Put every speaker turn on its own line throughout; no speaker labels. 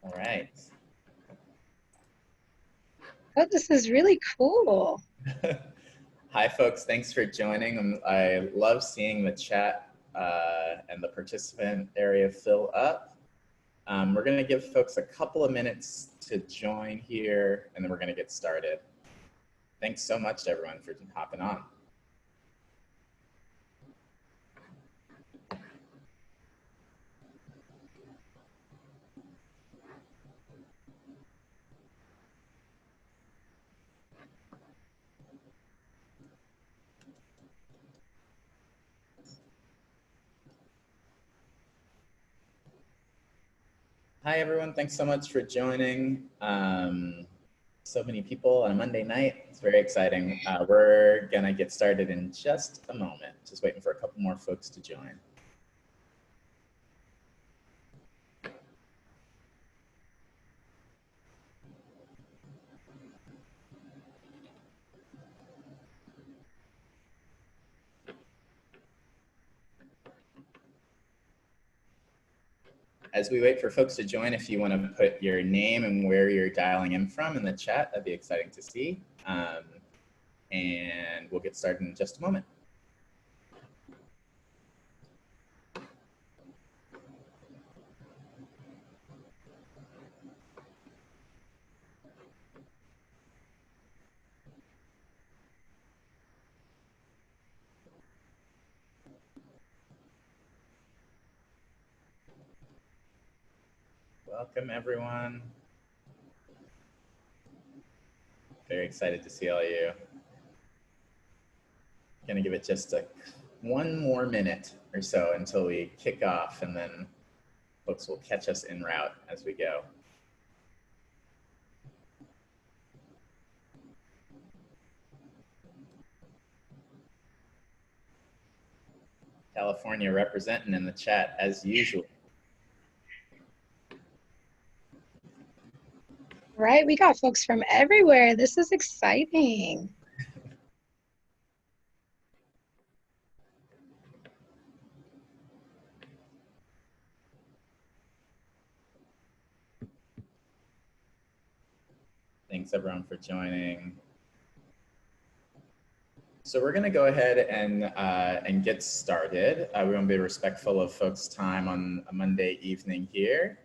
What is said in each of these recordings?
All right.
Oh, this is really cool.
Hi, folks. Thanks for joining. I love seeing the chat and the participant area fill up. We're going to give folks a couple of minutes to join here, and then we're going to get started. Thanks so much to everyone for hopping on. Hi, everyone. Thanks so much for joining. So many people on a Monday night. It's very exciting. We're going to get started in just a moment. Just waiting for a couple more folks to join. As we wait for folks to join, if you want to put your name and where you're dialing in from in the chat, that'd be exciting to see. And we'll get started in just a moment. Welcome, everyone. Very excited to see all of you. Gonna give it just one more minute or so until we kick off, and then folks will catch us en route as we go. California representing in the chat as usual.
Right, we got folks from everywhere. This is exciting.
Thanks everyone for joining. So we're going to go ahead and get started. We want to be respectful of folks' time on a Monday evening here.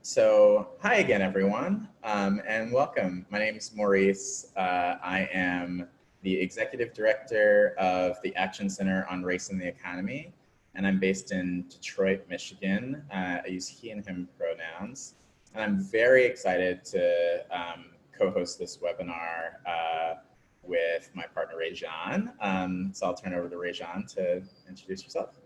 So hi again, everyone, and welcome. My name is Maurice. I am the Executive Director of the Action Center on Race and the Economy, and I'm based in Detroit, Michigan. I use he and him pronouns, and I'm very excited to co-host this webinar with my partner, Rajan. So I'll turn over to Rajan to introduce yourself.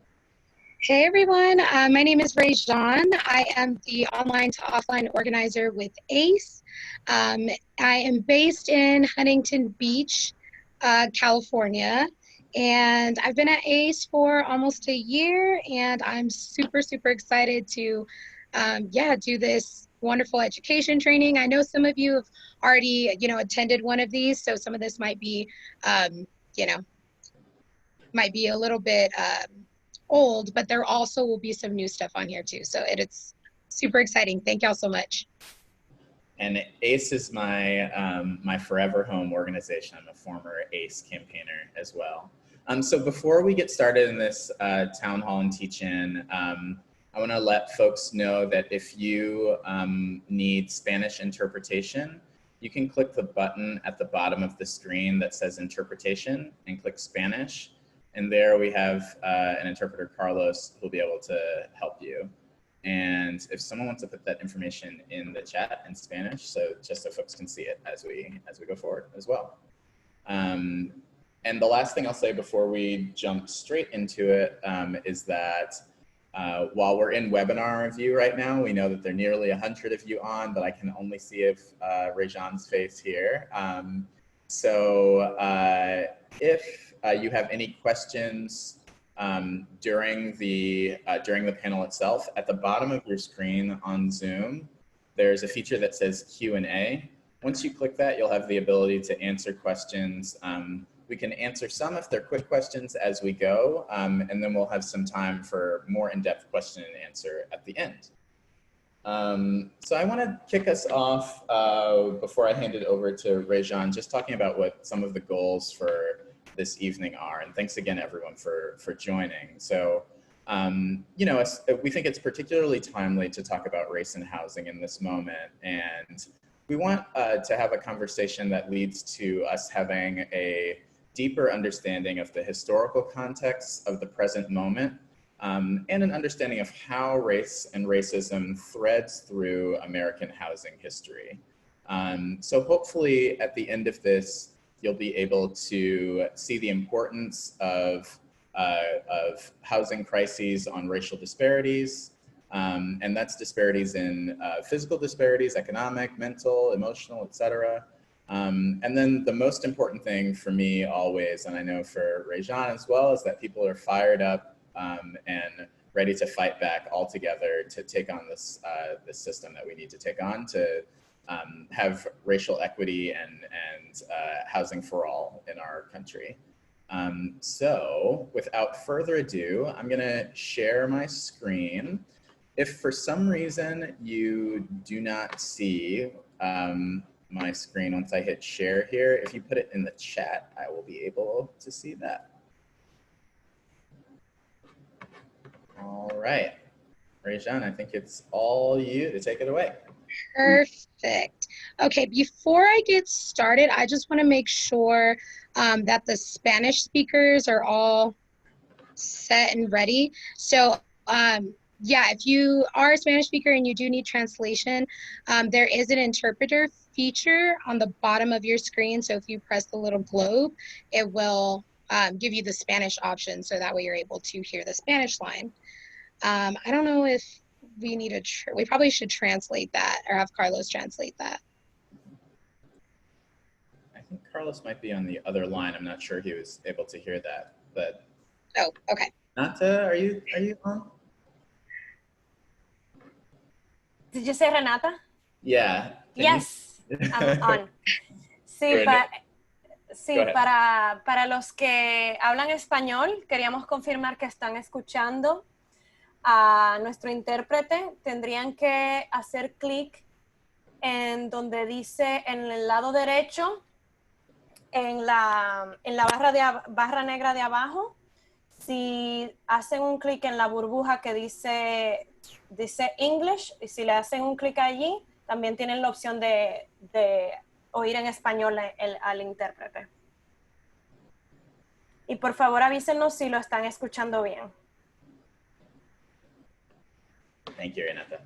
Hey everyone, my name is Rajan. I am the online to offline organizer with ACE. I am based in Huntington Beach, California, and I've been at ACE for almost a year, and I'm super excited to do this wonderful education training. I know some of you have already attended one of these, so some of this might be might be a little bit old, but there also will be some new stuff on here too. So it's super exciting. Thank y'all so much.
And ACE is my my forever home organization. I'm a former ACE campaigner as well. So before we get started in this town hall and teach-in, I want to let folks know that if you need Spanish interpretation, you can click the button at the bottom of the screen that says interpretation and click Spanish. And there we have an interpreter, Carlos, who will be able to help you. And if someone wants to put that information in the chat in Spanish, so just so folks can see it as we go forward as well. And the last thing I'll say before we jump straight into it is that while we're in webinar review right now, we know that there are nearly 100 of you on, but I can only see if Rajan's face here. So if you have any questions during the panel itself, at the bottom of your screen on Zoom, there's a feature that says Q&A. Once you click that, you'll have the ability to answer questions. We can answer some if they're quick questions as we go, and then we'll have some time for more in-depth question and answer at the end. So I want to kick us off before I hand it over to Rejan, just talking about what some of the goals for this evening are. And thanks again, everyone, for joining. So, you know, we think it's particularly timely to talk about race and housing in this moment. And we want to have a conversation that leads to us having a deeper understanding of the historical context of the present moment, and an understanding of how race and racism threads through American housing history. So hopefully at the end of this, you'll be able to see the importance of housing crises on racial disparities, and that's disparities in physical disparities, economic, mental, emotional, et cetera. And then the most important thing for me always, and I know for Rejan as well, is that people are fired up and ready to fight back all together to take on this system that we need to take on to have racial equity and housing for all in our country. So without further ado, I'm gonna share my screen. If for some reason you do not see my screen once I hit share here, if you put it in the chat, I will be able to see that. All right, Rejan, I think it's all you to take it away.
Perfect. Okay, before I get started, I just want to make sure that the Spanish speakers are all set and ready. So yeah, if you are a Spanish speaker and you do need translation, there is an interpreter feature on the bottom of your screen. So if you press the little globe, it will give you the Spanish option. So that way you're able to hear the Spanish line. I don't know if we need we probably should translate that or have Carlos translate that.
I think Carlos might be on the other line. I'm not sure he was able to hear that, but.
Oh, okay.
Renata, are you on?
Did you say Renata?
Yeah.
Yes, I'm on. Sí, para los que hablan español, queríamos confirmar que están escuchando a nuestro intérprete. Tendrían que hacer clic en donde dice en el lado derecho, en la barra negra de abajo. Si hacen un clic en la burbuja que dice English, y si le hacen un clic allí, también tienen la opción de oír en español al intérprete. Y por favor avísenos si lo están escuchando bien.
Thank you, Renata.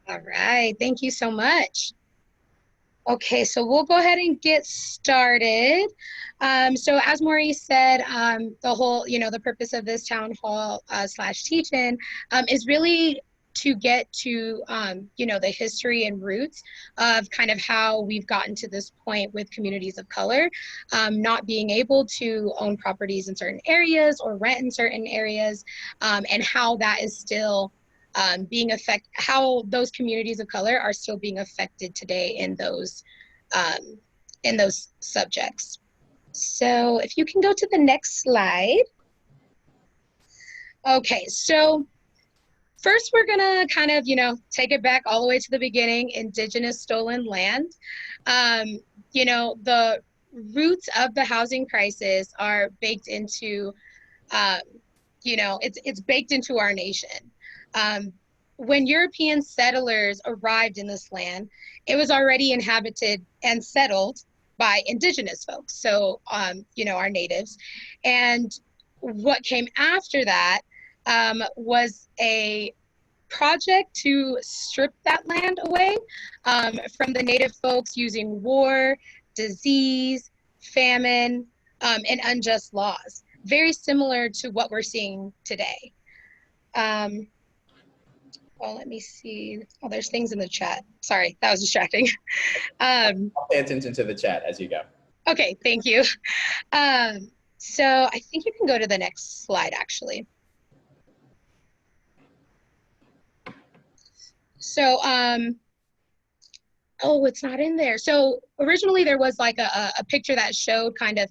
All right, thank you so much. Okay, so we'll go ahead and get started. So as Maurice said, the whole, the purpose of this town hall / teach-in is really to get to, the history and roots of kind of how we've gotten to this point with communities of color, not being able to own properties in certain areas or rent in certain areas, and how that is still how those communities of color are still being affected today in those subjects. So if you can go to the next slide. Okay, so first we're gonna kind of, take it back all the way to the beginning, Indigenous stolen land. The roots of the housing crisis are baked into, it's baked into our nation. When European settlers arrived in this land, it was already inhabited and settled by indigenous folks, so our natives. And what came after that was a project to strip that land away from the native folks using war, disease, famine, and unjust laws, very similar to what we're seeing today. Well, let me see. Oh, there's things in the chat. Sorry, that was distracting.
I'll pay attention to the chat as you go.
Okay, thank you. So I think you can go to the next slide, actually. So, oh, it's not in there. So originally there was like a picture that showed kind of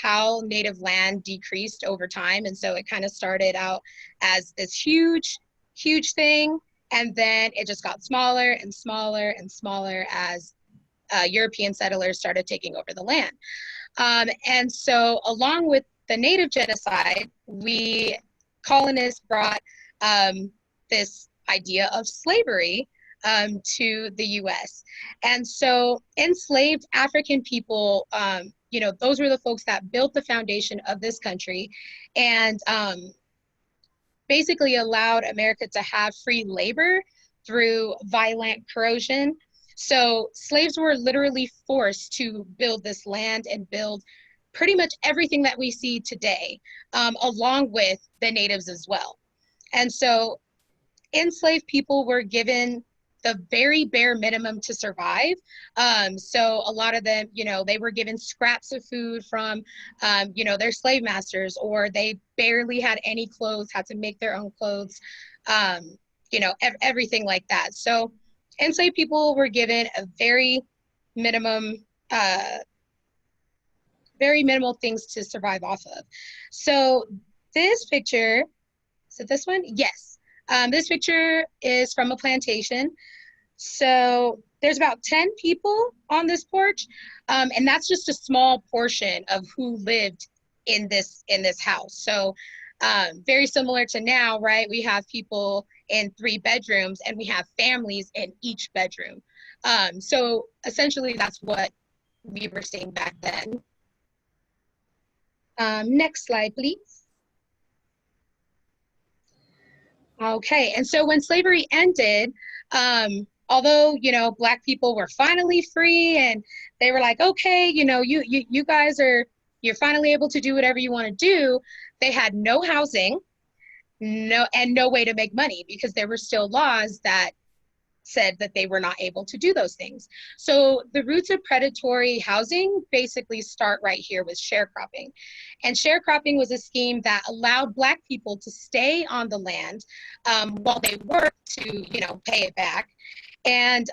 how native land decreased over time. And so it kind of started out as this huge thing. And then it just got smaller and smaller and smaller as European settlers started taking over the land. And so along with the native genocide, we colonists brought this idea of slavery to the US. And so enslaved African people, you know, those were the folks that built the foundation of this country and basically allowed America to have free labor through violent corrosion. So slaves were literally forced to build this land and build pretty much everything that we see today, along with the natives as well. And so enslaved people were given the very bare minimum to survive. So a lot of them, you know, they were given scraps of food from, you know, their slave masters, or they barely had any clothes, had to make their own clothes, you know, everything like that. So enslaved people were given a very minimal things to survive off of. So this picture, is it this one? Yes. This picture is from a plantation. So there's about 10 people on this porch, and that's just a small portion of who lived in this house. So very similar to now, right? We have people in 3 bedrooms and we have families in each bedroom. So essentially that's what we were seeing back then. Next slide, please. Okay, and so when slavery ended, although, you know, Black people were finally free and they were like, okay, you know, you guys you're finally able to do whatever you want to do, they had no housing, no way to make money because there were still laws that said that they were not able to do those things. So the roots of predatory housing basically start right here with sharecropping. And sharecropping was a scheme that allowed Black people to stay on the land while they worked to, you know, pay it back. And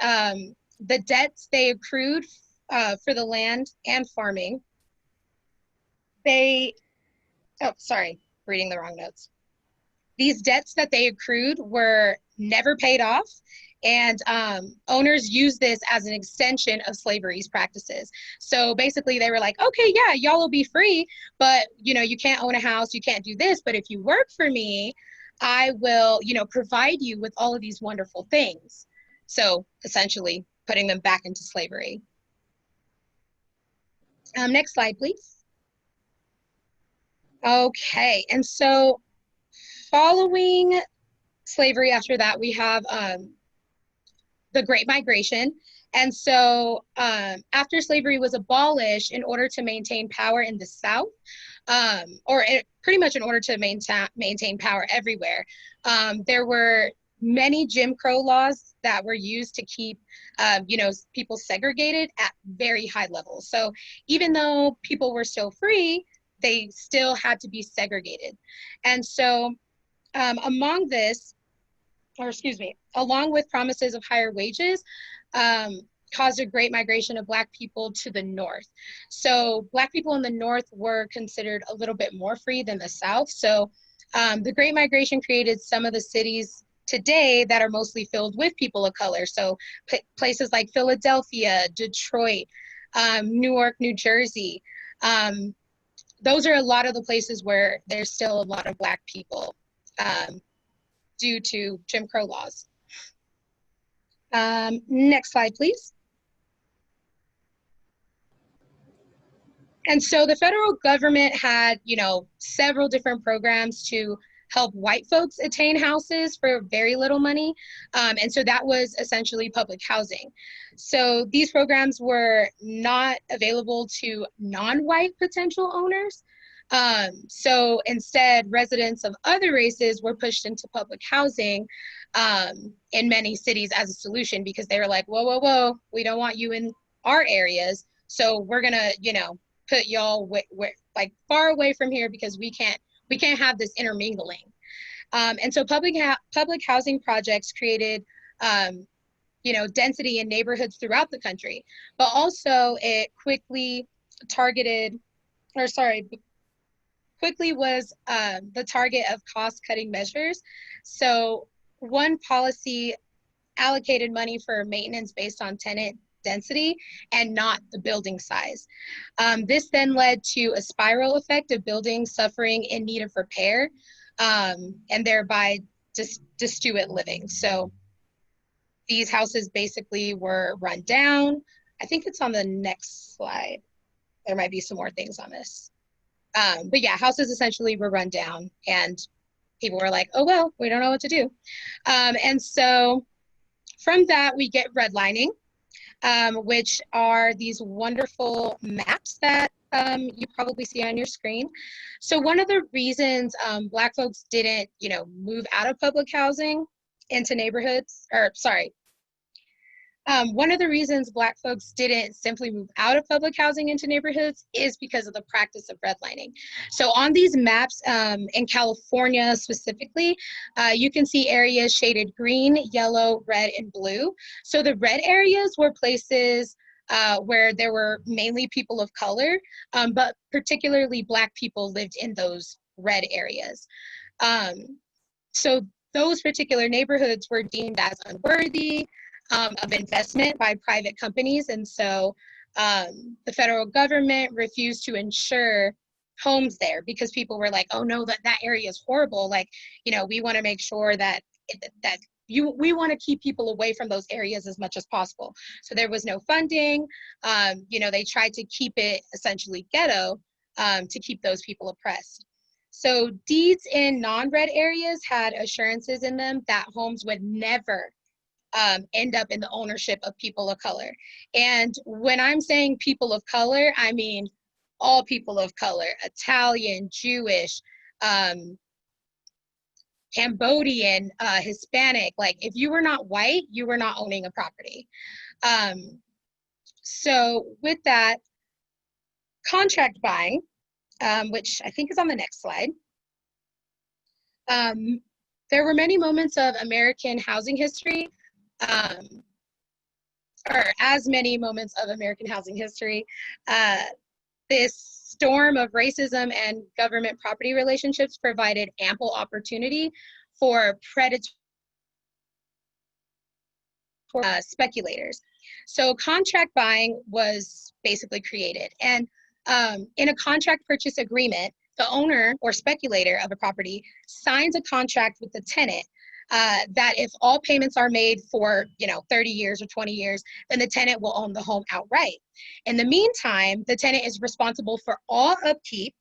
the debts they accrued for the land and farming, reading the wrong notes. These debts that they accrued were never paid off, and owners used this as an extension of slavery's practices. So basically they were like, okay, yeah, y'all will be free, but you know, you can't own a house, you can't do this, but if you work for me, I will, you know, provide you with all of these wonderful things. So essentially putting them back into slavery. Next slide, please. Okay, and so following slavery after that, we have the Great Migration. And so after slavery was abolished, in order to maintain power in the South, pretty much in order to maintain power everywhere, there were many Jim Crow laws that were used to keep, you know, people segregated at very high levels. So even though people were still free, they still had to be segregated. And so along with promises of higher wages, caused a great migration of Black people to the North. So Black people in the North were considered a little bit more free than the South. So the Great Migration created some of the cities today that are mostly filled with people of color. So places like Philadelphia, Detroit, Newark, New Jersey. Those are a lot of the places where there's still a lot of Black people due to Jim Crow laws. Next slide, please. And so the federal government had, you know, several different programs to help white folks attain houses for very little money. And so that was essentially public housing. So these programs were not available to non-white potential owners. So instead, residents of other races were pushed into public housing in many cities as a solution, because they were like, whoa, we don't want you in our areas. So we're gonna, you know, put y'all like far away from here because we can't have this intermingling. And so public housing projects created, you know, density in neighborhoods throughout the country, but also it quickly was the target of cost-cutting measures. So one policy allocated money for maintenance based on tenant density and not the building size. This then led to a spiral effect of buildings suffering in need of repair, and thereby destitute living. So these houses basically were run down. I think it's on the next slide. There might be some more things on this. But yeah, houses essentially were run down and people were like, oh, well, we don't know what to do. And so from that, we get redlining, which are these wonderful maps that you probably see on your screen. So one of the reasons Black folks didn't, move out of public housing into neighborhoods, one of the reasons Black folks didn't simply move out of public housing into neighborhoods is because of the practice of redlining. So on these maps in California specifically, you can see areas shaded green, yellow, red, and blue. So the red areas were places where there were mainly people of color, but particularly Black people lived in those red areas. So those particular neighborhoods were deemed as unworthy of investment by private companies. And so the federal government refused to insure homes there because people were like, oh no, that area is horrible. Like, we want to make sure that we want to keep people away from those areas as much as possible. So there was no funding. They tried to keep it essentially ghetto to keep those people oppressed. So deeds in non-red areas had assurances in them that homes would never end up in the ownership of people of color. And when I'm saying people of color, I mean all people of color, Italian, Jewish, Cambodian, Hispanic. Like if you were not white, you were not owning a property. So with that, contract buying, which I think is on the next slide. There were many moments of American housing history, or as many moments of American housing history. This storm of racism and government property relationships provided ample opportunity for predatory speculators. So contract buying was basically created. And in a contract purchase agreement, the owner or speculator of a property signs a contract with the tenant that if all payments are made for 30 years or 20 years, then the tenant will own the home outright. In the meantime, the tenant is responsible for all upkeep,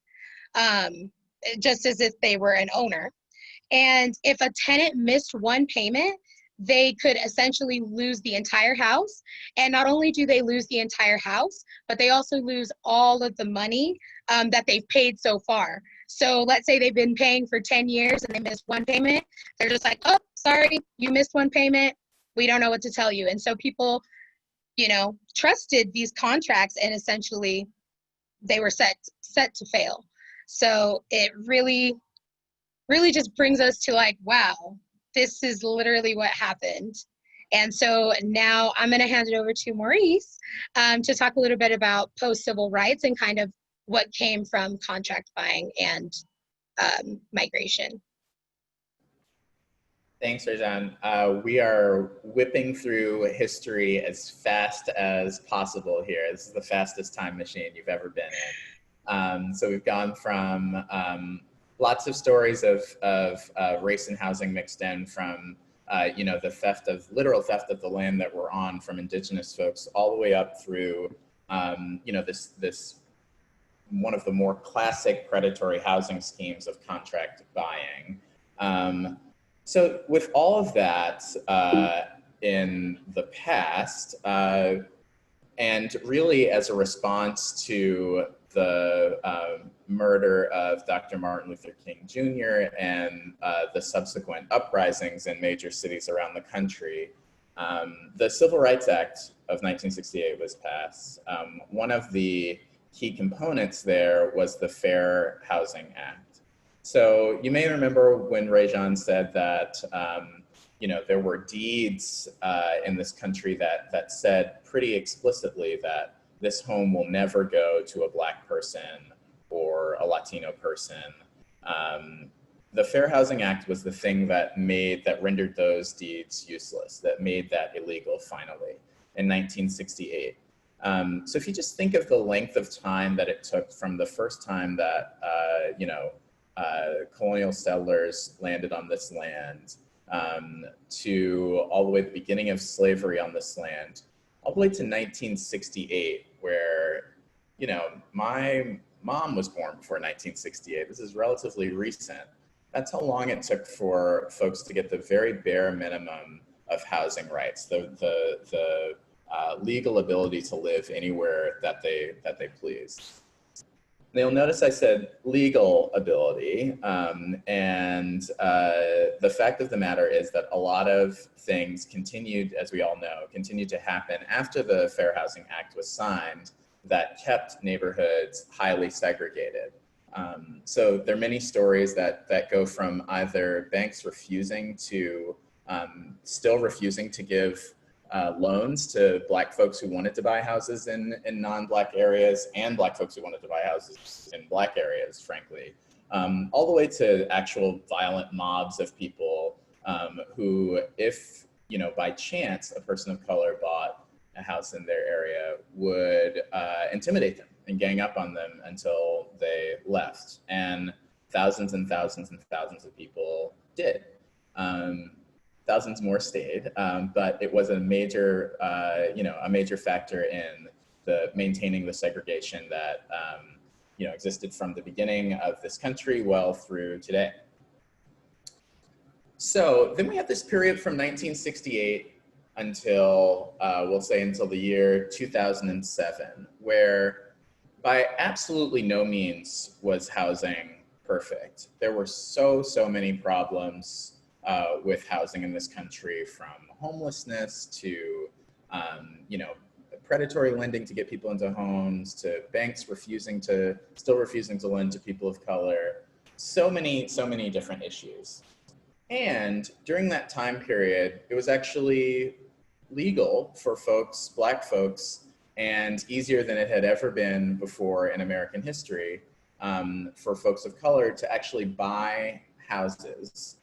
just as if they were an owner. And if a tenant missed one payment, they could essentially lose the entire house. And not only do they lose the entire house, but they also lose all of the money that they've paid so far. So let's say they've been paying for 10 years and they missed one payment. They're just like, oh, sorry, you missed one payment. We don't know what to tell you. And so people, trusted these contracts and essentially they were set to fail. So it really just brings us to like, wow, this is literally what happened. And so now I'm going to hand it over to Maurice to talk a little bit about post-civil rights and kind of what came from contract buying and migration.
Thanks, Rajan. We are whipping through history as fast as possible here. This is the fastest time machine you've ever been in. So we've gone from lots of stories of race and housing mixed in from, the literal theft of the land that we're on from Indigenous folks, all the way up through, this one of the more classic predatory housing schemes of contract buying. So with all of that in the past, and really as a response to the murder of Dr. Martin Luther King Jr. and the subsequent uprisings in major cities around the country, the Civil Rights Act of 1968 was passed. One of the key components there was the Fair Housing Act. So you may remember when Rajan said that there were deeds in this country that said pretty explicitly that this home will never go to a Black person or a Latino person. the Fair Housing Act was the thing that rendered those deeds useless, that made that illegal finally in 1968. So if you just think of the length of time that it took from the first time that, colonial settlers landed on this land to all the way to the beginning of slavery on this land, all the way to 1968, where, my mom was born before 1968. This is relatively recent. That's how long it took for folks to get the very bare minimum of housing rights, the legal ability to live anywhere that they please. Now, you'll notice I said legal ability, and the fact of the matter is that a lot of things continued, as we all know, continued to happen after the Fair Housing Act was signed that kept neighborhoods highly segregated. So there are many stories that go from either banks still refusing to give loans to Black folks who wanted to buy houses in non-Black areas, and Black folks who wanted to buy houses in Black areas, frankly, all the way to actual violent mobs of people who, if, by chance a person of color bought a house in their area, would intimidate them and gang up on them until they left. And thousands and thousands and thousands of people did. Thousands more stayed, but it was a major factor in maintaining the segregation that existed from the beginning of this country well through today. So then we have this period from 1968 until, until the year 2007, where by absolutely no means was housing perfect. There were so many problems with housing in this country, from homelessness to, predatory lending to get people into homes, to banks still refusing to lend to people of color. So many different issues. And during that time period, it was actually legal for Black folks, and easier than it had ever been before in American history, for folks of color to actually buy houses.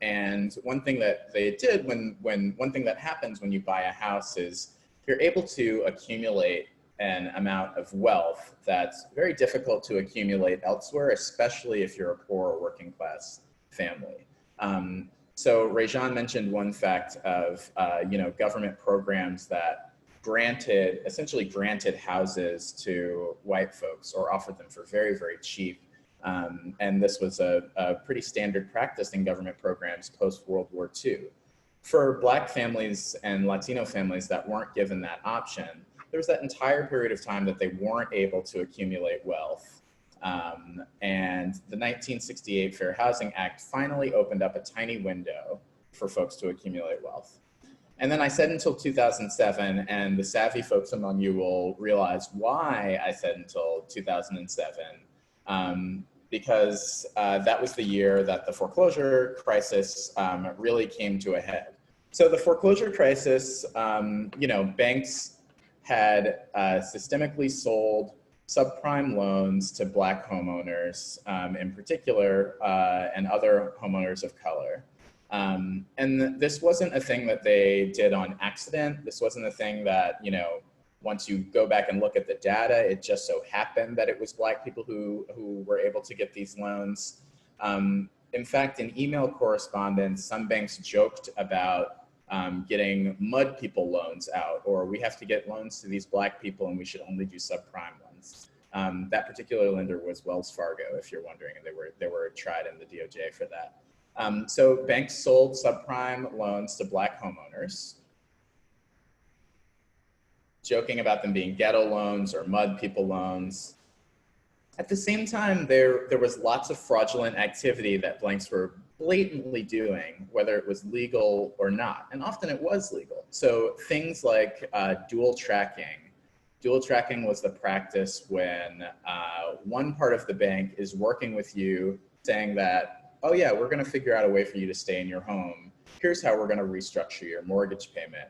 And one thing that they did one thing that happens when you buy a house is you're able to accumulate an amount of wealth that's very difficult to accumulate elsewhere, especially if you're a poor or working class family. So Rajan mentioned one fact of, government programs that essentially granted houses to white folks or offered them for very, very cheap. And this was a pretty standard practice in government programs post-World War II. For Black families and Latino families that weren't given that option, there was that entire period of time that they weren't able to accumulate wealth. And the 1968 Fair Housing Act finally opened up a tiny window for folks to accumulate wealth. And then I said until 2007, and the savvy folks among you will realize why I said until 2007, because that was the year that the foreclosure crisis really came to a head. So the foreclosure crisis, banks had systemically sold subprime loans to Black homeowners in particular, and other homeowners of color. And this wasn't a thing that they did on accident. This wasn't a thing that, once you go back and look at the data, it just so happened that it was Black people who were able to get these loans. In fact, in email correspondence, some banks joked about getting mud people loans out, or we have to get loans to these Black people and we should only do subprime ones. That particular lender was Wells Fargo, if you're wondering, and they were tried in the DOJ for that. So banks sold subprime loans to Black homeowners, joking about them being ghetto loans or mud people loans. At the same time, there was lots of fraudulent activity that banks were blatantly doing, whether it was legal or not, and often it was legal. So things like dual tracking. Dual tracking was the practice when one part of the bank is working with you, saying that, oh yeah, we're gonna figure out a way for you to stay in your home. Here's how we're gonna restructure your mortgage payment.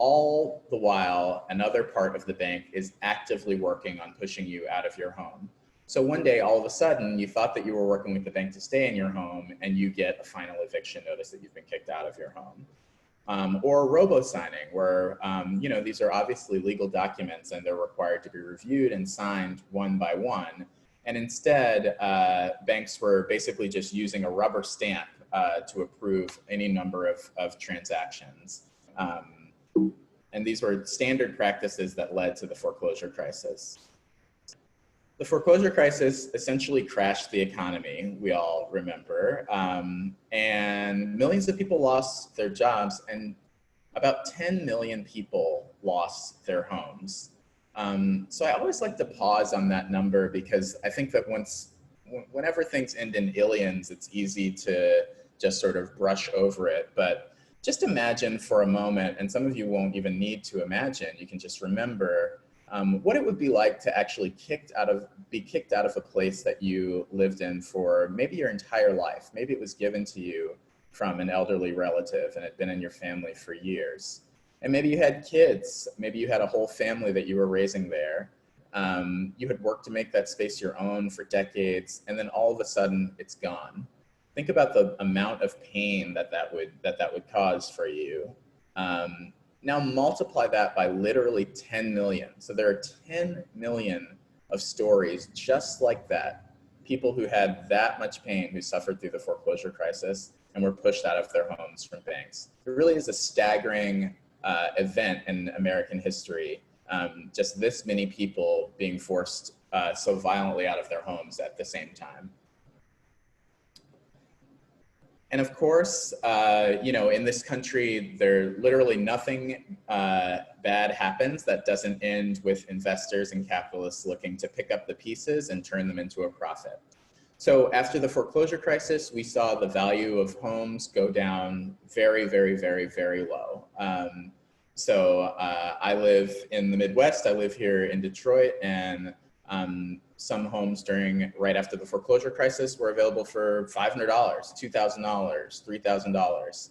All the while, another part of the bank is actively working on pushing you out of your home. So one day, all of a sudden, you thought that you were working with the bank to stay in your home, and you get a final eviction notice that you've been kicked out of your home. Or robo-signing, where these are obviously legal documents and they're required to be reviewed and signed one by one. And instead, banks were basically just using a rubber stamp to approve any number of transactions. And these were standard practices that led to the foreclosure crisis. The foreclosure crisis essentially crashed the economy, we all remember, and millions of people lost their jobs, and about 10 million people lost their homes. So I always like to pause on that number, because I think that whenever things end in illions, it's easy to just sort of brush over it. But just imagine for a moment, and some of you won't even need to imagine, you can just remember what it would be like to actually be kicked out of a place that you lived in for maybe your entire life. Maybe it was given to you from an elderly relative and had been in your family for years. And maybe you had kids, maybe you had a whole family that you were raising there. You had worked to make that space your own for decades, and then all of a sudden it's gone. Think about the amount of pain that would cause for you. Now multiply that by literally 10 million. So there are 10 million of stories just like that. People who had that much pain, who suffered through the foreclosure crisis and were pushed out of their homes from banks. It really is a staggering event in American history. Just this many people being forced so violently out of their homes at the same time. And of course, in this country, literally nothing bad happens that doesn't end with investors and capitalists looking to pick up the pieces and turn them into a profit. So after the foreclosure crisis, we saw the value of homes go down very, very, very, very low. I live in the Midwest. I live here in Detroit, and some homes right after the foreclosure crisis were available for $500, $2,000, $3,000.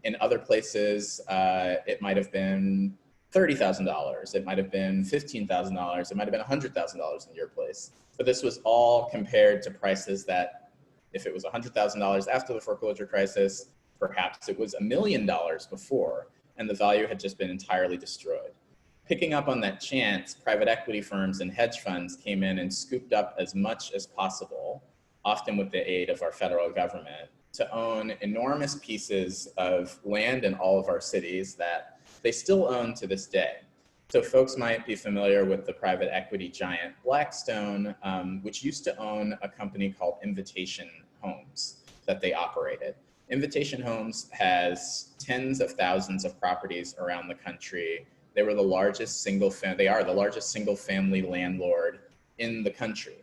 In other places, it might have been $30,000. It might have been $15,000. It might have been $100,000 in your place. But this was all compared to prices that, if it was $100,000 after the foreclosure crisis, perhaps it was $1 million before, and the value had just been entirely destroyed. Picking up on that chance, private equity firms and hedge funds came in and scooped up as much as possible, often with the aid of our federal government, to own enormous pieces of land in all of our cities that they still own to this day. So folks might be familiar with the private equity giant Blackstone, which used to own a company called Invitation Homes that they operated. Invitation Homes has tens of thousands of properties around the country. They are the largest single family landlord in the country.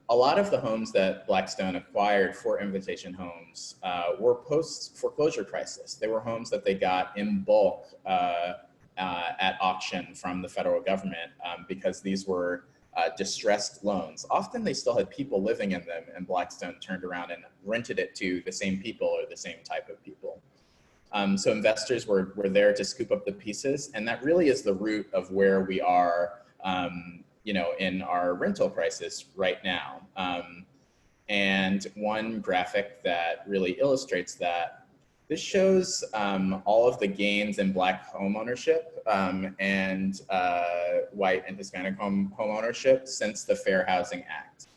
A lot of the homes that Blackstone acquired for Invitation Homes were post-foreclosure crisis. They were homes that they got in bulk at auction from the federal government because these were distressed loans. Often they still had people living in them, and Blackstone turned around and rented it to the same people or the same type of people. So investors were there to scoop up the pieces, and that really is the root of where we are, in our rental crisis right now. And one graphic that really illustrates that, this shows all of the gains in Black homeownership and white and Hispanic homeownership since the Fair Housing Act.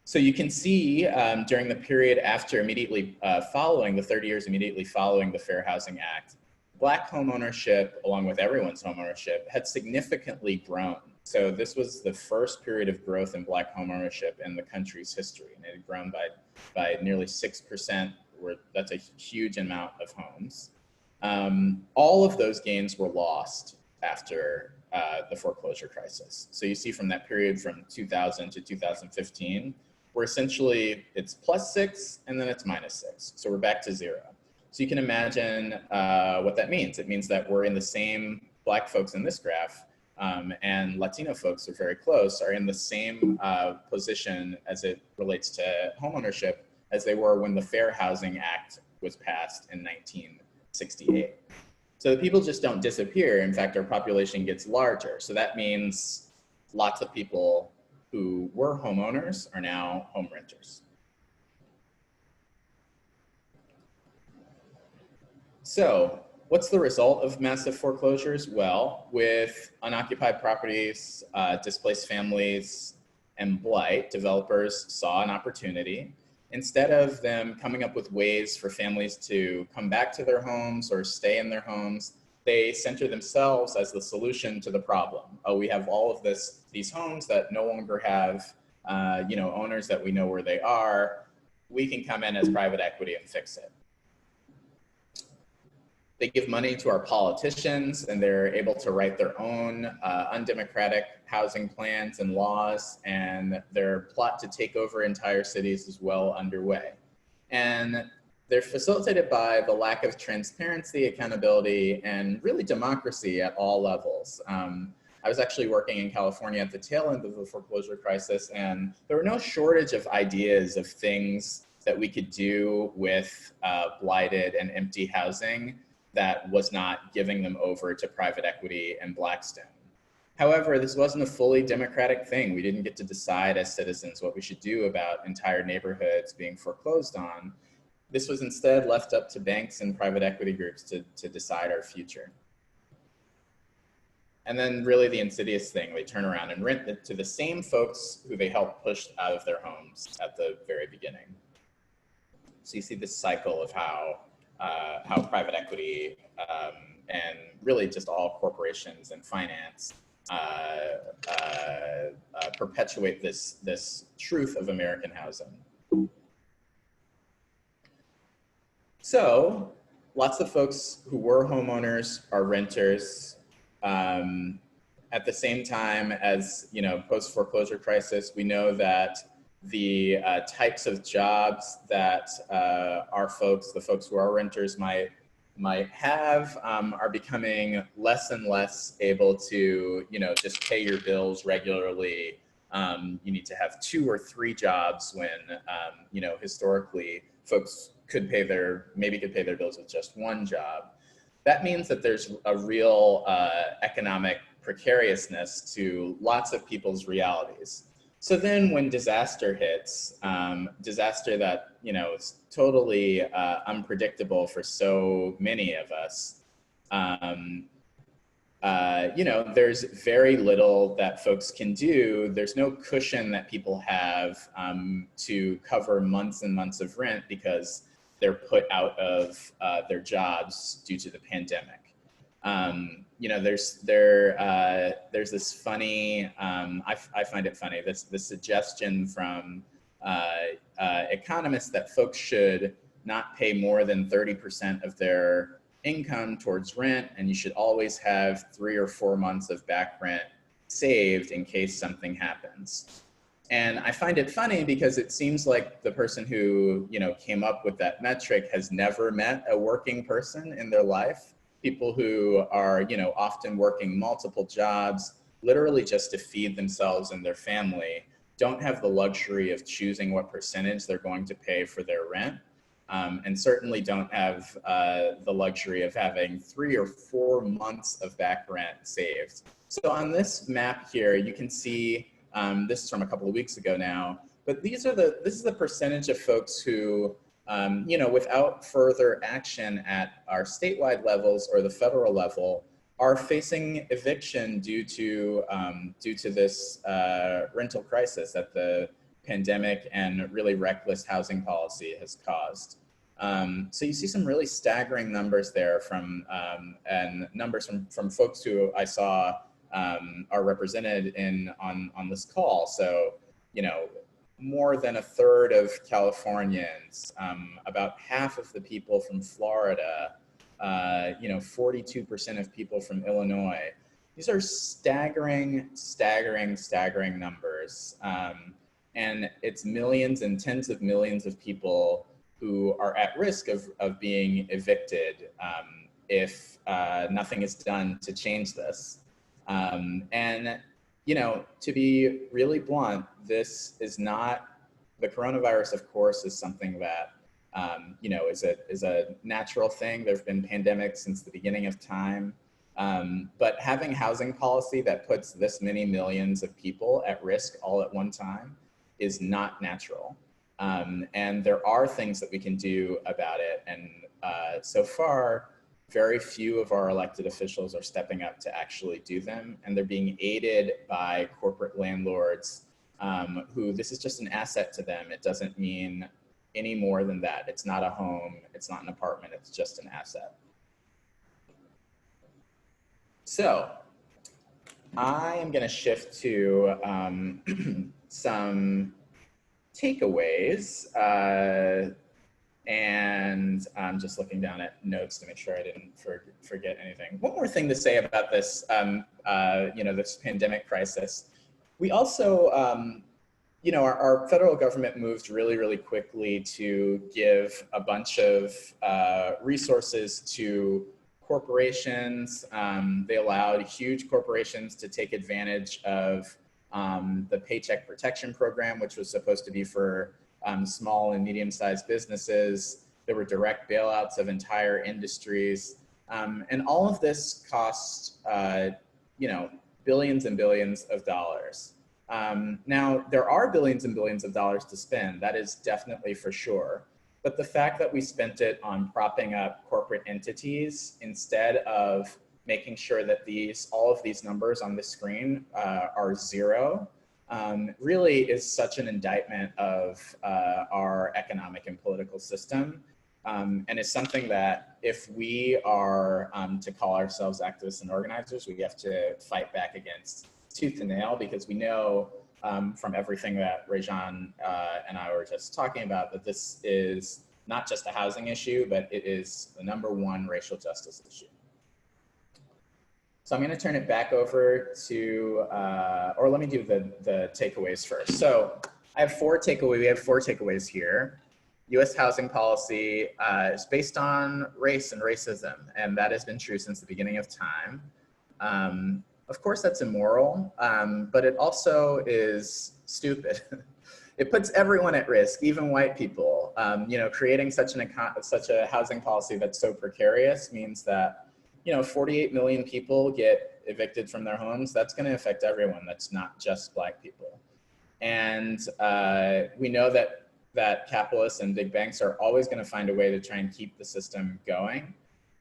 So you can see during the period immediately following, the 30 years immediately following the Fair Housing Act, Black homeownership, along with everyone's homeownership, had significantly grown. So this was the first period of growth in Black homeownership in the country's history, and it had grown by nearly 6%, that's a huge amount of homes. All of those gains were lost after the foreclosure crisis. So you see from that period from 2000 to 2015, where essentially it's +6 and then it's -6. So we're back to 0. So you can imagine what that means. It means that we're in the same, Black folks in this graph and Latino folks are very close, are in the same position as it relates to homeownership as they were when the Fair Housing Act was passed in 1968. So the people just don't disappear. In fact, our population gets larger. So that means lots of people who were homeowners are now home renters. So what's the result of massive foreclosures? Well, with unoccupied properties, displaced families, and blight, developers saw an opportunity. Instead of them coming up with ways for families to come back to their homes or stay in their homes, they center themselves as the solution to the problem. Oh, we have all of these homes that no longer have owners that we know where they are. We can come in as private equity and fix it. They give money to our politicians, and they're able to write their own undemocratic housing plans and laws, and their plot to take over entire cities is well underway. And they're facilitated by the lack of transparency, accountability, and really democracy at all levels. I was actually working in California at the tail end of the foreclosure crisis, and there were no shortage of ideas of things that we could do with blighted and empty housing that was not giving them over to private equity and Blackstone. However, this wasn't a fully democratic thing. We didn't get to decide as citizens what we should do about entire neighborhoods being foreclosed on. This was instead left up to banks and private equity groups to decide our future. And then really the insidious thing, they turn around and rent it to the same folks who they helped push out of their homes at the very beginning. So you see this cycle of how private equity and really just all corporations and finance perpetuate this truth of American housing. So lots of folks who were homeowners are renters. At the same time as, post foreclosure crisis, we know that the types of jobs that the folks who are renters might have are becoming less and less able to, just pay your bills regularly. You need to have 2 or 3 jobs when, historically folks could pay their bills with just 1 job. That means that there's a real economic precariousness to lots of people's realities. So then when disaster hits, disaster that, is totally unpredictable for so many of us, there's very little that folks can do. There's no cushion that people have to cover months and months of rent because they're put out of their jobs due to the pandemic. There's this funny, I find it funny, this suggestion from economists that folks should not pay more than 30% of their income towards rent, and you should always have 3 or 4 months of back rent saved in case something happens. And I find it funny because it seems like the person who, came up with that metric has never met a working person in their life. People who are, often working multiple jobs, literally just to feed themselves and their family, don't have the luxury of choosing what percentage they're going to pay for their rent. And certainly don't have the luxury of having 3 or 4 months of back rent saved. So on this map here, you can see, this is from a couple of weeks ago now, but this is the percentage of folks who, without further action at our statewide levels or the federal level, are facing eviction due to this rental crisis that the pandemic and really reckless housing policy has caused. So you see some really staggering numbers there and numbers from folks who I saw are represented on this call. So, more than 1/3 of Californians, about half of the people from Florida, 42% of people from Illinois. These are staggering numbers. And it's millions and tens of millions of people who are at risk of being evicted if nothing is done to change this. And to be really blunt, this is not, the coronavirus, of course, is something that, is a natural thing. There've been pandemics since the beginning of time. But having housing policy that puts this many millions of people at risk all at one time is not natural. And there are things that we can do about it. And so far, very few of our elected officials are stepping up to actually do them. And they're being aided by corporate landlords who this is just an asset to them. It doesn't mean any more than that. It's not a home, it's not an apartment, it's just an asset. So I am going to shift to some takeaways, and I'm just looking down at notes to make sure I didn't forget anything. One more thing to say about this, this pandemic crisis. We also, our federal government moved really, really quickly to give a bunch of resources to corporations. They allowed huge corporations to take advantage of the Paycheck Protection Program, which was supposed to be for small and medium-sized businesses. There were direct bailouts of entire industries. And all of this cost, billions and billions of dollars. Now, there are billions and billions of dollars to spend, that is definitely for sure. But the fact that we spent it on propping up corporate entities instead of making sure that all of these numbers on the screen are zero really is such an indictment of our economic and political system. And it's something that if we are to call ourselves activists and organizers, we have to fight back against tooth and nail, because we know from everything that Rejan and I were just talking about that this is not just a housing issue, but it is the #1 racial justice issue. So I'm going to turn it back over to, or let me do the takeaways first. So we have four takeaways here. U.S. housing policy is based on race and racism, and that has been true since the beginning of time. Of course, that's immoral, but it also is stupid. It puts everyone at risk, even white people. Creating such a housing policy that's so precarious means that 48 million people get evicted from their homes. That's going to affect everyone. That's not just Black people. And we know that capitalists and big banks are always going to find a way to try and keep the system going.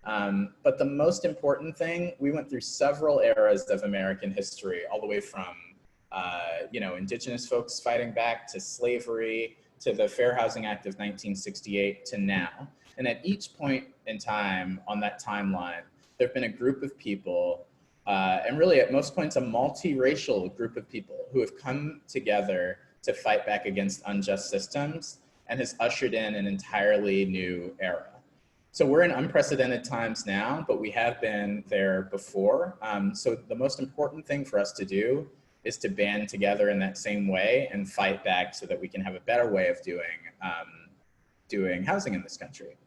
But the most important thing, we went through several eras of American history, all the way from Indigenous folks fighting back to slavery, to the Fair Housing Act of 1968 to now. And at each point in time on that timeline, there have been a group of people, and really at most points a multiracial group of people who have come together to fight back against unjust systems and has ushered in an entirely new era. So we're in unprecedented times now, but we have been there before. So the most important thing for us to do is to band together in that same way and fight back so that we can have a better way of doing housing in this country.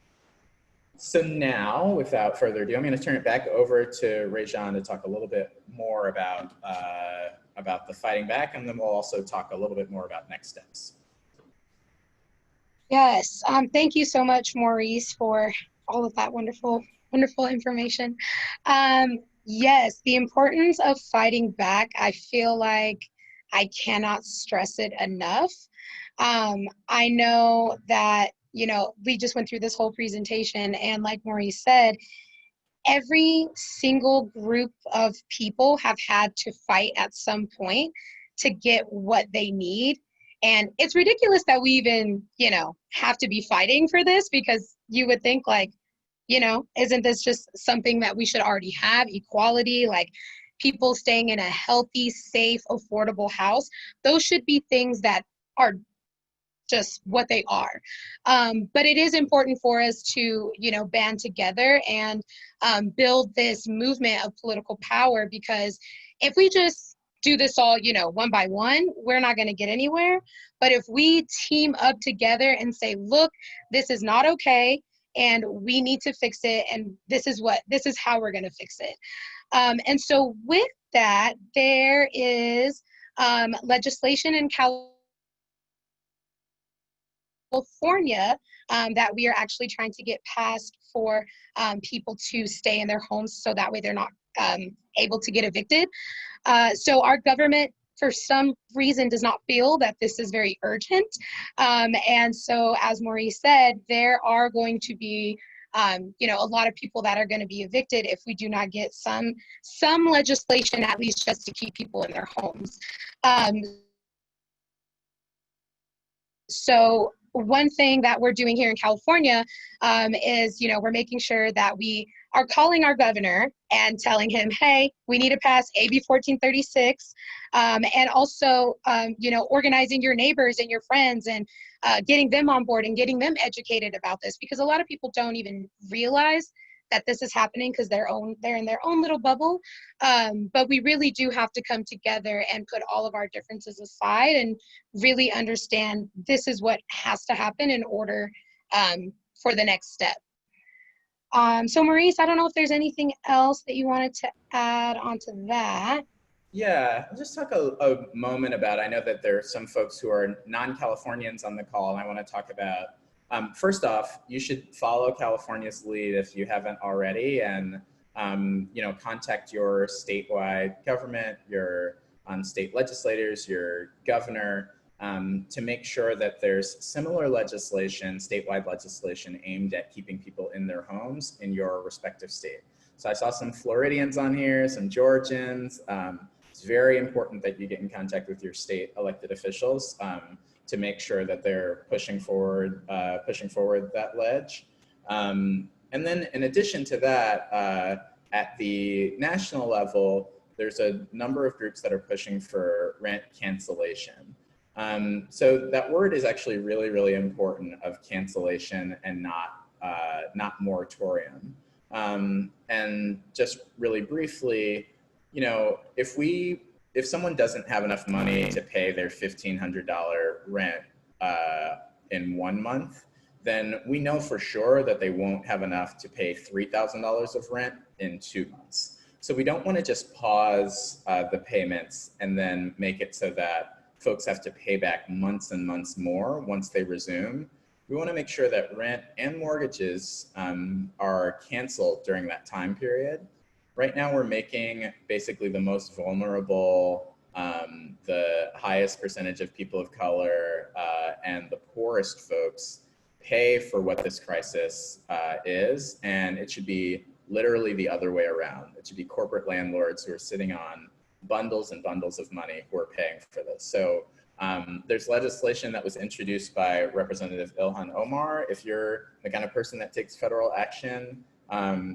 So now, without further ado, I'm going to turn it back over to Rejan to talk a little bit more about the fighting back, and then we'll also talk a little bit more about next steps.
Yes, thank you so much, Maurice, for all of that wonderful information. Yes, the importance of fighting back, I feel like I cannot stress it enough. I know that, we just went through this whole presentation, and like Maurice said, every single group of people have had to fight at some point to get what they need. And it's ridiculous that we even, have to be fighting for this, because you would think like, isn't this just something that we should already have? Equality, like people staying in a healthy, safe, affordable house. Those should be things that are just what they are. But it is important for us to, band together and build this movement of political power, because if we just do this all, one by one, we're not going to get anywhere. But if we team up together and say, look, this is not okay, and we need to fix it, and this is how we're going to fix it. And so with that, there is legislation in California that we are actually trying to get passed for people to stay in their homes, so that way they're not able to get evicted. So our government, for some reason, does not feel that this is very urgent. And so, as Maurice said, there are going to be a lot of people that are going to be evicted if we do not get some legislation, at least just to keep people in their homes. So one thing that we're doing here in California is, we're making sure that we are calling our governor and telling him, hey, we need to pass AB 1436, and also, organizing your neighbors and your friends and getting them on board and getting them educated about this, because a lot of people don't even realize that this is happening because they're in their own little bubble. But we really do have to come together and put all of our differences aside and really understand this is what has to happen in order for the next step. So Maurice, I don't know if there's anything else that you wanted to add onto that.
Yeah, I'll just talk a moment about, I know that there are some folks who are non-Californians on the call, and I want to talk about, first off, you should follow California's lead if you haven't already, and contact your statewide government, your state legislators, your governor, to make sure that there's similar legislation, statewide legislation aimed at keeping people in their homes in your respective state. So I saw some Floridians on here, some Georgians. It's very important that you get in contact with your state elected officials to make sure that they're pushing forward that ledge. And then in addition to that, at the national level, there's a number of groups that are pushing for rent cancellation. So that word is actually really, really important, of cancellation and not moratorium. And just really briefly, if someone doesn't have enough money to pay their $1,500 rent in 1 month, then we know for sure that they won't have enough to pay $3,000 of rent in 2 months. So we don't want to just pause the payments and then make it so that folks have to pay back months and months more once they resume. We want to make sure that rent and mortgages are canceled during that time period. Right now, we're making basically the most vulnerable, the highest percentage of people of color, and the poorest folks pay for what this crisis is, and it should be literally the other way around. It should be corporate landlords who are sitting on bundles and bundles of money who are paying for this. So there's legislation that was introduced by Representative Ilhan Omar. If you're the kind of person that takes federal action,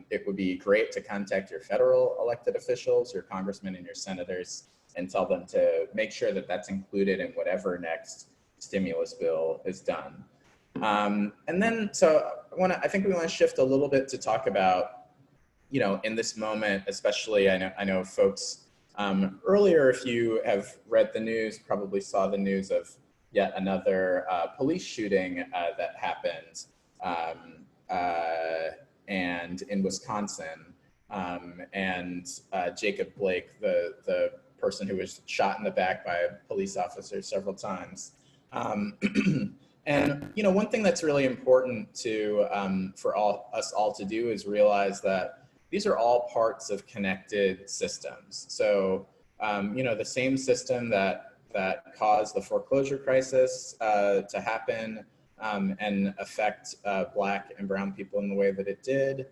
it would be great to contact your federal elected officials, your congressmen and your senators, and tell them to make sure that that's included in whatever next stimulus bill is done. And then, so I think we want to shift a little bit to talk about, in this moment, especially, I know folks earlier, if you have read the news, probably saw the news of yet another police shooting that happened and in Wisconsin, and Jacob Blake, the person who was shot in the back by a police officer several times. And one thing that's really important to for us all to do is realize that these are all parts of connected systems. So the same system that caused the foreclosure crisis to happen and affect Black and brown people in the way that it did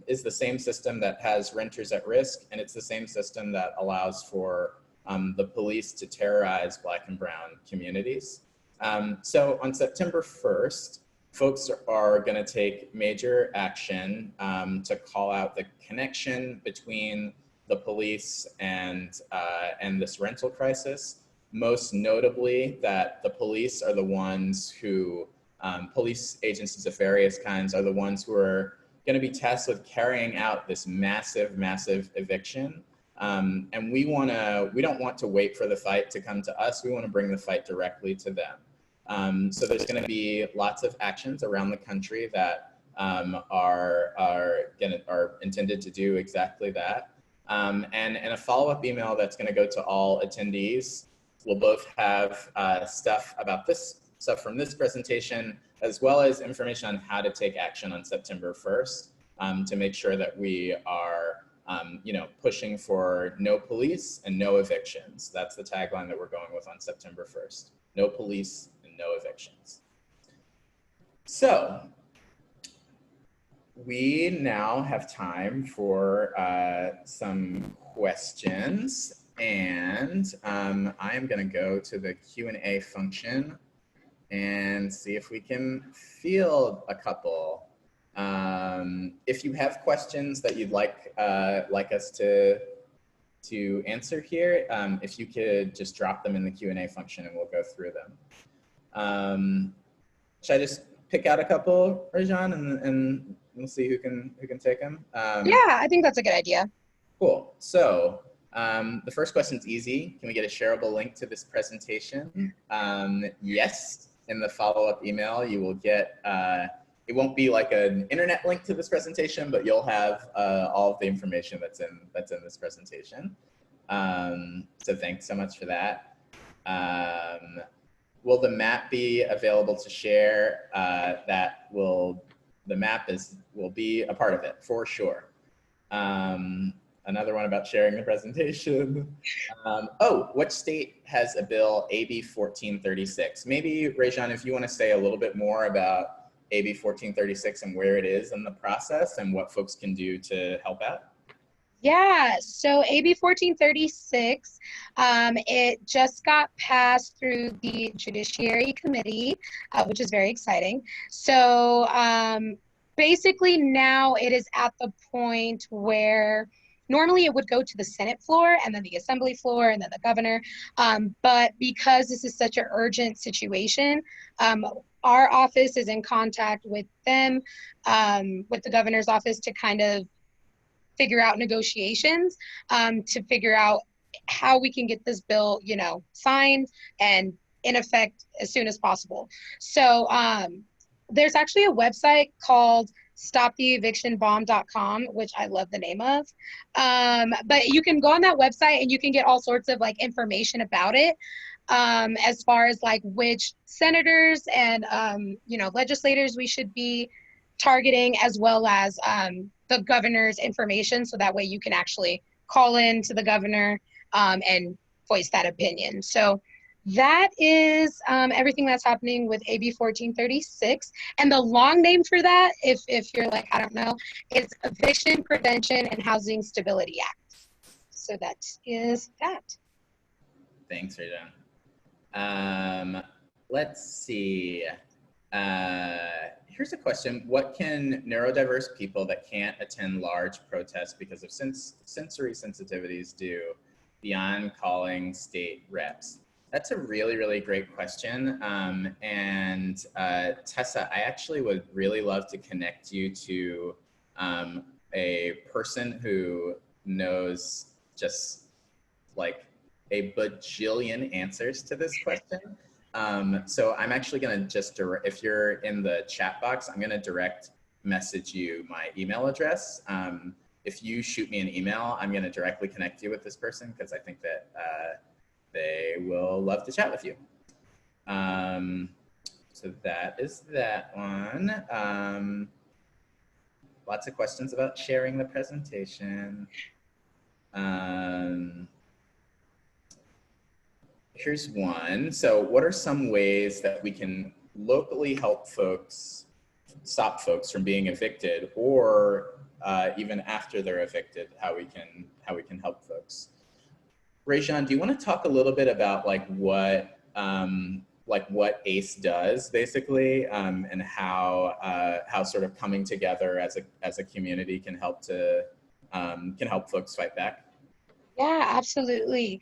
is the same system that has renters at risk, and it's the same system that allows for the police to terrorize Black and brown communities. So on September 1st, folks are going to take major action to call out the connection between the police and this rental crisis. Most notably, that the police are the ones who, police agencies of various kinds, are the ones who are going to be tasked with carrying out this massive, massive eviction. And we don't want to wait for the fight to come to us. We want to bring the fight directly to them. So there's going to be lots of actions around the country that are intended to do exactly that. And a follow-up email that's going to go to all attendees will both have stuff from this presentation, as well as information on how to take action on September 1st to make sure that we are you know, pushing for no police and no evictions. That's the tagline that we're going with on September 1st. No police and no evictions. So we now have time for some questions, and I am going to go to the Q&A function and see if we can field a couple. If you have questions that you'd like us to answer here, if you could just drop them in the Q&A function and we'll go through them. Should I just pick out a couple, Rajan, and we'll see who can take them?
Yeah, I think that's a good idea.
Cool. So the first question is easy. Can we get a shareable link to this presentation? Yes. In the follow-up email, you will get, it won't be like an internet link to this presentation, but you'll have all of the information that's in this presentation. So thanks so much for that. Will the map be available to share? The map will be a part of it for sure. Another one about sharing the presentation. Oh, what state has a bill, AB 1436? Maybe, Rajan, if you want to say a little bit more about AB 1436 and where it is in the process and what folks can do to help out.
Yeah, so AB 1436, it just got passed through the Judiciary Committee, which is very exciting. So basically now it is at the point where normally it would go to the Senate floor and then the Assembly floor and then the governor. But because this is such an urgent situation, our office is in contact with them, with the governor's office to kind of figure out negotiations, to figure out how we can get this bill, you know, signed and in effect as soon as possible. So there's actually a website called stoptheevictionbomb.com, which I love the name of. But you can go on that website and you can get all sorts of like information about it, as far as like which senators and you know, legislators we should be targeting, as well as the governor's information, so that way you can actually call in to the governor and voice that opinion. So that is everything that's happening with AB 1436. And the long name for that, if you're like, I don't know, is Eviction Prevention and Housing Stability Act. So that is that.
Thanks, Rajan. Let's see. Here's a question. What can neurodiverse people that can't attend large protests because of sensory sensitivities do beyond calling state reps? That's a really, really great question. And Tessa, I actually would really love to connect you to a person who knows just like a bajillion answers to this question. So I'm actually going to just, if you're in the chat box, I'm going to direct message you my email address. If you shoot me an email, I'm going to directly connect you with this person because I think that they will love to chat with you. So that is that one. Lots of questions about sharing the presentation. Here's one. So what are some ways that we can locally help folks, stop folks from being evicted, or even after they're evicted, how we can help folks? Rajan, do you want to talk a little bit about like what ACE does basically, and how sort of coming together as a community can help folks fight back?
Yeah, absolutely.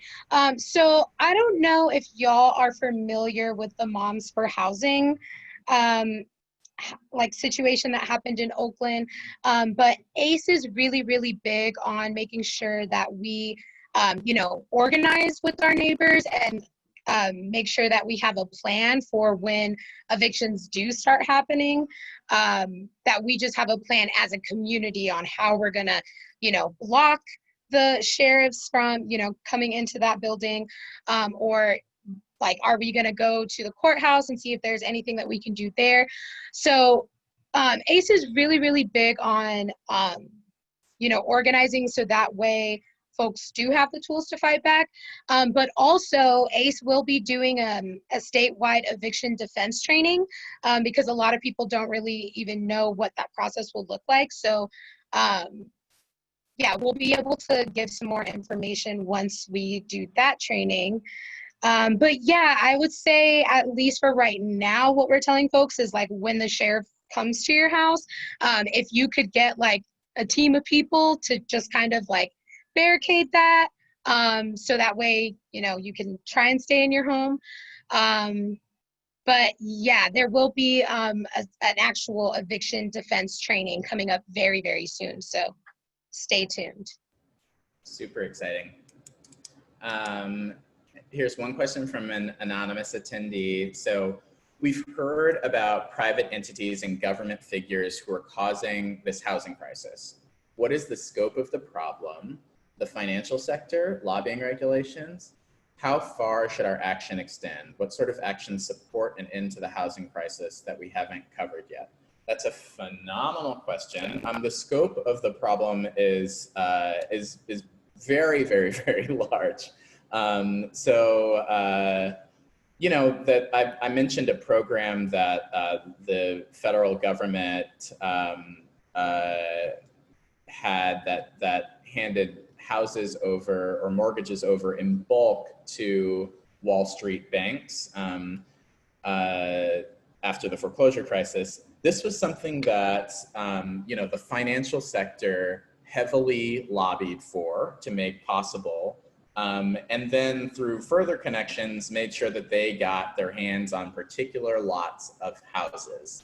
So I don't know if y'all are familiar with the Moms for Housing like situation that happened in Oakland, but ACE is really, really big on making sure that we, you know, organize with our neighbors and make sure that we have a plan for when evictions do start happening, that we just have a plan as a community on how we're gonna, you know, block the sheriffs from, you know, coming into that building, or like, are we going to go to the courthouse and see if there's anything that we can do there? So ACE is really, really big on, organizing so that way folks do have the tools to fight back. But also ACE will be doing a statewide eviction defense training because a lot of people don't really even know what that process will look like. So yeah, we'll be able to give some more information once we do that training. But yeah, I would say at least for right now, what we're telling folks is like when the sheriff comes to your house, if you could get like a team of people to just kind of like barricade that, so that way, you can try and stay in your home. But yeah, there will be an actual eviction defense training coming up very, very soon. So stay tuned.
Super exciting. Here's one question from an anonymous attendee. So we've heard about private entities and government figures who are causing this housing crisis. What is the scope of the problem? The financial sector, lobbying regulations? How far should our action extend? What sort of actions support an end to the housing crisis that we haven't covered yet? That's a phenomenal question. The scope of the problem is very, very, very large. That I mentioned a program that the federal government had that handed houses over or mortgages over in bulk to Wall Street banks after the foreclosure crisis. This was something that the financial sector heavily lobbied for to make possible. And then through further connections, made sure that they got their hands on particular lots of houses.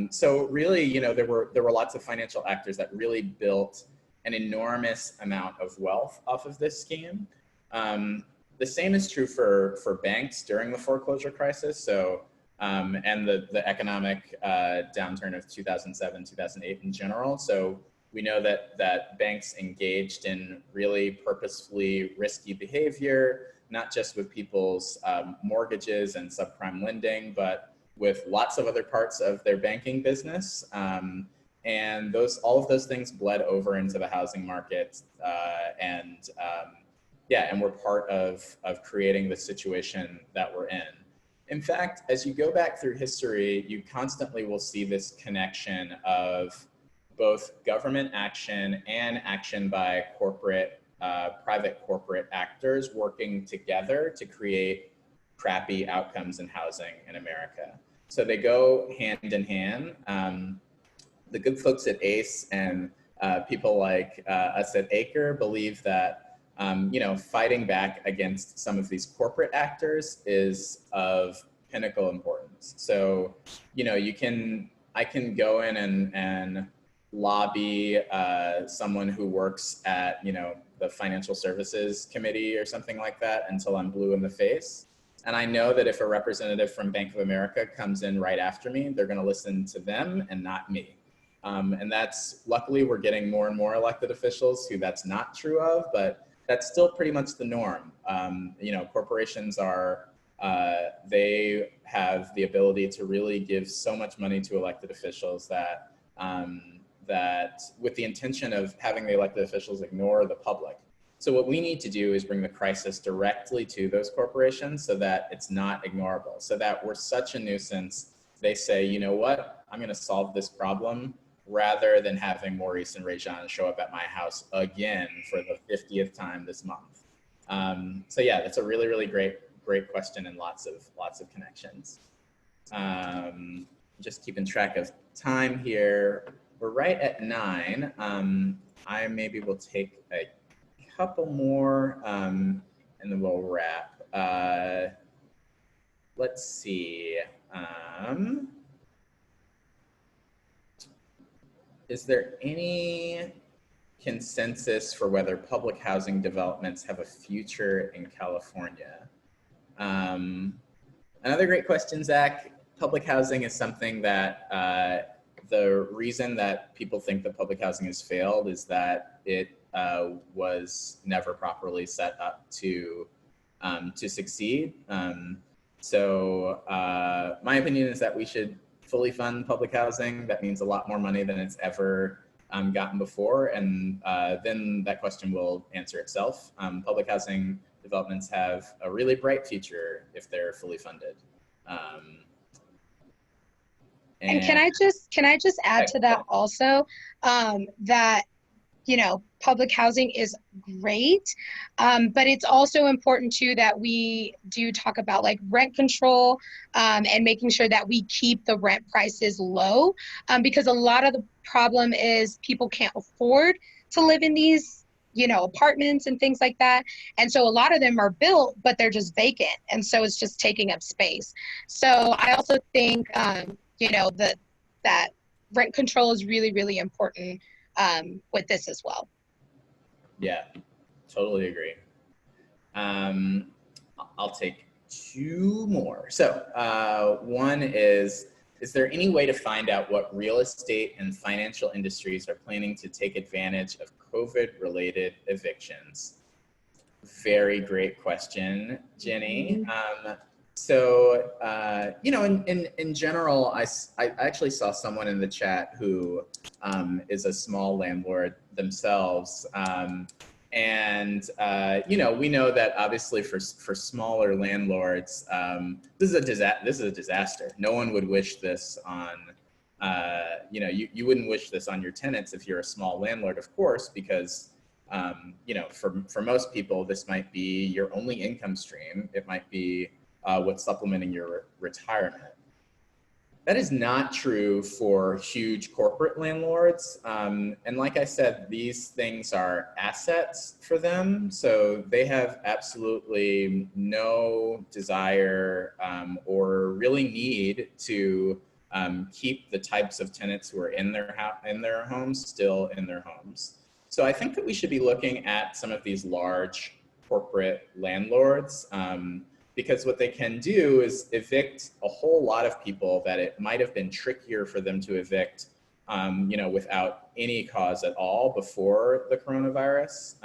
So really, there were lots of financial actors that really built an enormous amount of wealth off of this scheme. The same is true for banks during the foreclosure crisis. So, and the economic downturn of 2007, 2008 in general. So we know that banks engaged in really purposefully risky behavior, not just with people's mortgages and subprime lending, but with lots of other parts of their banking business. And all of those things bled over into the housing market. And we're part of creating the situation that we're in. In fact, as you go back through history, you constantly will see this connection of both government action and action by private corporate actors working together to create crappy outcomes in housing in America. So they go hand in hand. The good folks at ACE and people like us at ACRE believe that fighting back against some of these corporate actors is of pinnacle importance. So, I can go in and lobby someone who works at, the Financial Services Committee or something like that until I'm blue in the face. And I know that if a representative from Bank of America comes in right after me, they're going to listen to them and not me. And luckily we're getting more and more elected officials who that's not true of, but that's still pretty much the norm. Corporations they have the ability to really give so much money to elected officials that with the intention of having the elected officials ignore the public. So what we need to do is bring the crisis directly to those corporations so that it's not ignorable, so that we're such a nuisance. They say, you know what, I'm going to solve this problem rather than having Maurice and Rajan show up at my house again for the 50th time this month. So yeah, that's a really, really great question and lots of connections. Just keeping track of time here. We're right at 9. I maybe will take a couple more and then we'll wrap. Let's see. Is there any consensus for whether public housing developments have a future in California? Another great question, Zach. Public housing is something that the reason that people think that public housing has failed is that it was never properly set up to succeed. So my opinion is that we should fully fund public housing. That means a lot more money than it's ever gotten before, and then that question will answer itself. Public housing developments have a really bright future if they're fully funded.
And can I just add to that also, that, you know, public housing is great, but it's also important too that we do talk about like rent control, and making sure that we keep the rent prices low, because a lot of the problem is people can't afford to live in these, you know, apartments and things like that. And so a lot of them are built, but they're just vacant. And so it's just taking up space. So I also think, you know, that rent control is really, really important with this as well.
Yeah, totally agree. I'll take two more. So one is there any way to find out what real estate and financial industries are planning to take advantage of COVID-related evictions? Very great question, Jenny. So, you know, in general, I actually saw someone in the chat who is a small landlord themselves. And, you know, we know that obviously for smaller landlords, this is a disaster. No one would wish this on, you know, you wouldn't wish this on your tenants if you're a small landlord, of course, because, you know, for most people, this might be your only income stream. It might be what's supplementing your retirement. That is not true for huge corporate landlords. And like I said, these things are assets for them. So they have absolutely no desire or really need to keep the types of tenants who are in their homes still in their homes. So I think that we should be looking at some of these large corporate landlords, because what they can do is evict a whole lot of people that it might have been trickier for them to evict, you know, without any cause at all before the coronavirus.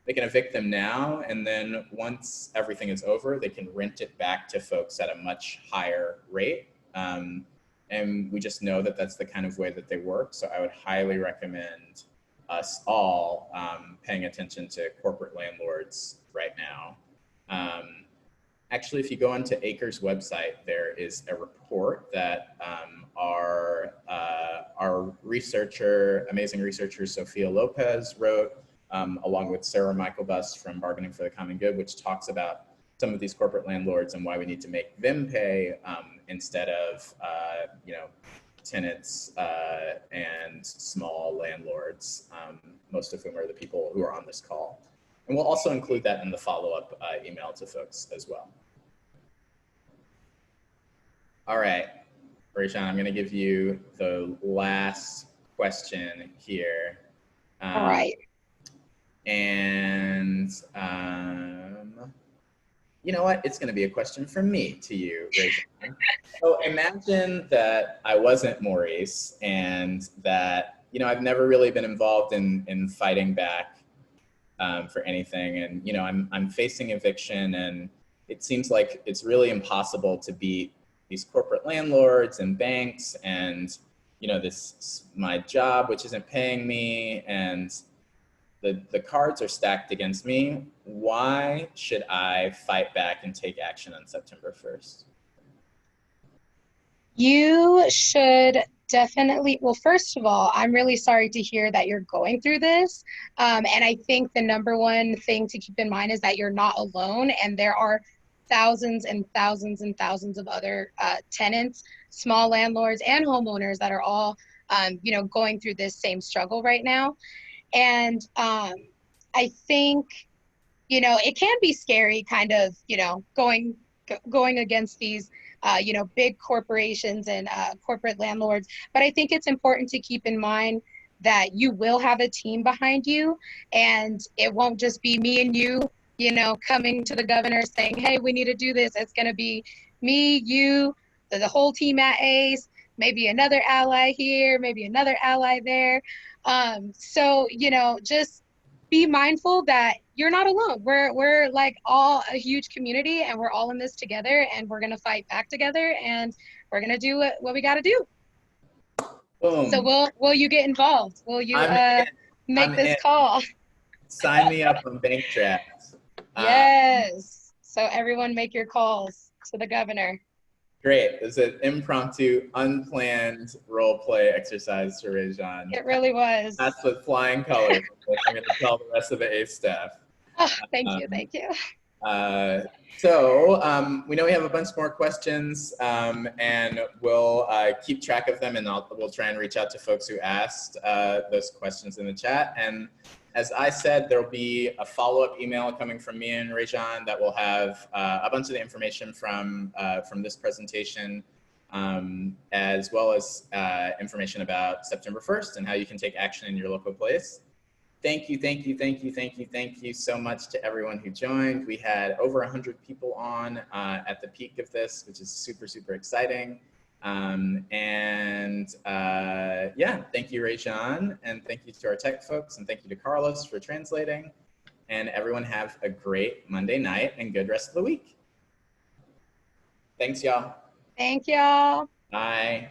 They can evict them now, and then once everything is over, they can rent it back to folks at a much higher rate. And we just know that that's the kind of way that they work. So I would highly recommend us all paying attention to corporate landlords right now. Actually, if you go onto ACRE's website, there is a report that our researcher, amazing researcher, Sophia Lopez wrote, along with Sarah Michael Bust from Bargaining for the Common Good, which talks about some of these corporate landlords and why we need to make them pay instead of, you know, tenants and small landlords, most of whom are the people who are on this call. And we'll also include that in the follow-up email to folks as well. All right, Rayshawn, I'm going to give you the last question here.
All right.
And you know what? It's going to be a question from me to you, Rayshawn. So imagine that I wasn't Maurice and that, you know, I've never really been involved in fighting back for anything. And, you know, I'm facing eviction, and it seems like it's really impossible to beat these corporate landlords and banks and, you know, my job, which isn't paying me, and the cards are stacked against me. Why should I fight back and take action on September 1st?
You should definitely, well, first of all, I'm really sorry to hear that you're going through this. And I think the number one thing to keep in mind is that you're not alone, and there are thousands and thousands and thousands of other tenants, small landlords and homeowners that are all, you know, going through this same struggle right now. And I think, you know, it can be scary kind of, you know, going against these, you know, big corporations and corporate landlords. But I think it's important to keep in mind that you will have a team behind you, and it won't just be me and you know, coming to the governor saying, hey, we need to do this. It's going to be me, you, the whole team at ACE, maybe another ally here, maybe another ally there. So, you know, just be mindful that you're not alone. We're like all a huge community, and we're all in this together, and we're going to fight back together, and we're going to do what we got to do.
Boom.
So will you get involved? Will you make
I'm
this
in.
call?
Sign me up on bank drafts.
Yes. So everyone make your calls to the governor.
Great. It's an impromptu, unplanned role play exercise for Rajan.
It really was.
That's with flying colors. I'm going to tell the rest of the ACE staff.
Oh, thank you. Thank you.
So we know we have a bunch more questions, and we'll keep track of them, and we'll try and reach out to folks who asked those questions in the chat. And as I said, there'll be a follow-up email coming from me and Rajan that will have a bunch of the information from this presentation, as well as information about September 1st and how you can take action in your local place. Thank you so much to everyone who joined. We had over 100 people on at the peak of this, which is super, super exciting. Yeah, thank you, Rajan, and thank you to our tech folks, and thank you to Carlos for translating. And everyone have a great Monday night and good rest of the week. Thanks, y'all.
Thank y'all.
Bye.